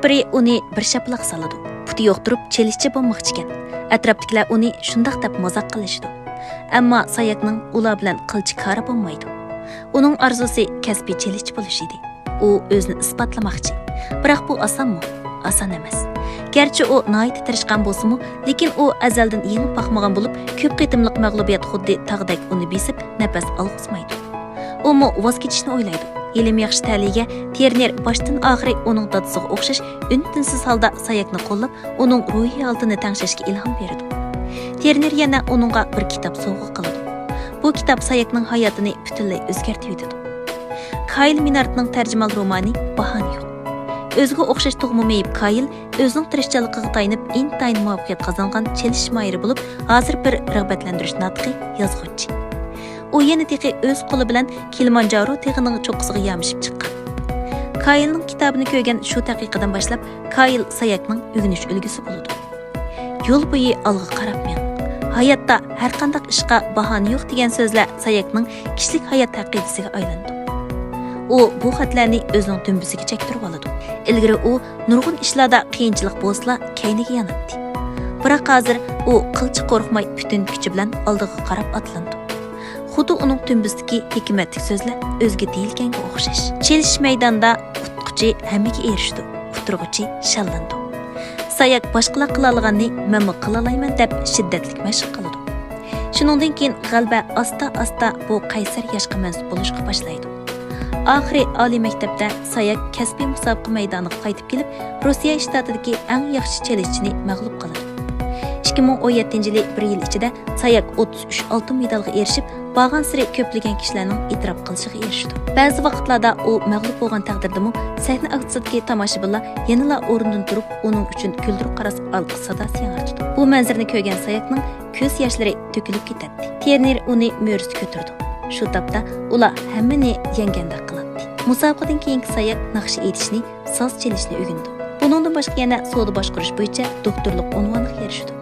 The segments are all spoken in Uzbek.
Biri uni bir shaplaq soladi. Puti yo'q turib, chelishchi bo'lmoqchi ekan. Atrofdagilar uni shundoq deb mazoq qilishdi. Ammo Sayakning ular bilan qilchi kari bo'lmaydi. Uning orzusi kasbiy chelishchi bo'lish edi. U o'zini isbotlamoqchi. Biroq bu osonmi? Oson emas. Gerçi o nayiti tirishgan bo'lsa-mu, lekin u azaldan yengib boqmagan bo'lib, ko'p qitimliq mag'lubiyat xuddi tog'dek uni besib, nafas olg'izmaydi. U mu voz kechishni o'ylaydi. Yelim yaxshi ta'liga Terner boshdan oxiri uning dadasiga o'xshash untinsiz holda Sayakni qo'llab, uning ruhiy holatini tangshashga ilhom beradi. Terner yana uningga bir kitob sovg'a qiladi. Bu kitob Sayakning hayotini butunlay o'zgartirib yuboradi. Kayl Minardning tarjimal romani Bahoni yo'q. Özgü o'xshash tug'mamayib Kayl o'zining tirishchiligiga tayanib intayin muvaffaqiyat qozongan chelish mayri bo'lib, hozir bir rag'batlantirish natiqi yozg'uvchi. U yana teqi o'z qo'li bilan Kilimanjaro teg'ining cho'qqisiga yamishib chiqqan. Kaylning kitobini ko'rgan shu daqiqadan boshlab Kayl Sayakning o'rganish ulgusi bo'ladi. Yo'l bo'yi olg'a qarab men. Hayotda har qanday ishga bahona yo'q degan so'zlar Sayakning kishilik hayot aqidasiga aylandi. U bu xatlarni o'zining tumbisiga chektirib oladi. Ilgari u nurg'un ishlarda qiyinchilik bo'lsa, kayniga yanatdi. Biroq hozir u qilchi qo'rqmay butun kuchi bilan oldiga qarab atlandi. Xuddi uning tumbisidagi hikmatli so'zlar o'zga deyilganga o'xshash. Chelish maydonida utquchi hammaga erishdi, uturg'uchi shallandi. Sayak boshqalar qila olganni men qila olmayman deb shiddatli mashq qiladi. Shuningdan keyin g'alaba asta-asta bu qaysar yoshga mansub bo'lishga boshlaydi. Oxiri oliy maktabda Sayak kasbiy musobaqa maydoniga qaytib kelib, Rossiya shtatidagi eng yaxshi chelishchini mag'lub qiladi. 2017-yil 1 yil ichida Sayak 33 oltin medalga erishib, borgan sari ko'plagan kishilarning e'tirof qilishiga erishdi. Ba'zi vaqtlarda u mag'lub bo'lgan taqdirdami, sahna aktsidagi tomoshabinlar yanada o'rnidan turib, uning uchun kuldirib qaras alqish sadosi yangradi. Bu manzarani ko'rgan Sayakning ko'z yoshlari to'kilib ketadi. Terner uni mo'risi ko'tirdi. Shu topda ular hammani yengandek qiladi. Musobaqadan keyingi Sayak naqsh etishni, soz chelishni o'rgandi. Buningdan boshqa yana savdo boshqarish bo'yicha doktorlik unvoniga erishdi.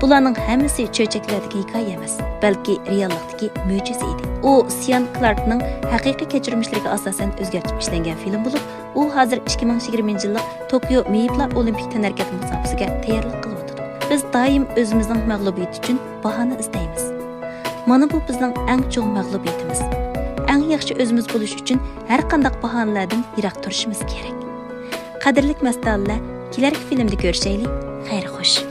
Bularning hammasi cho'chaklardagi hikoya emas, balki reallikdagi mo'jiza edi. U Sian Clarkning haqiqiy kechirmishlariga asosan o'zgartirib ishlangan film bo'lib, u hozir 2020-yillik Tokio Meyitlar Olimpik tanarkat musobaqasiga tayyorlik qilyapti. Biz doim o'zimizning mag'lubiyat uchun bahona izlaymiz. Mana bu bizning eng cho'ng mag'lubiyatimiz. Eng yaxshi o'zimiz bo'lish uchun har qanday bahonalardan yiroq turishimiz kerak. Qadrli mas'ullar, kelarki filmda ko'rishaylik. Xayr xo'sh.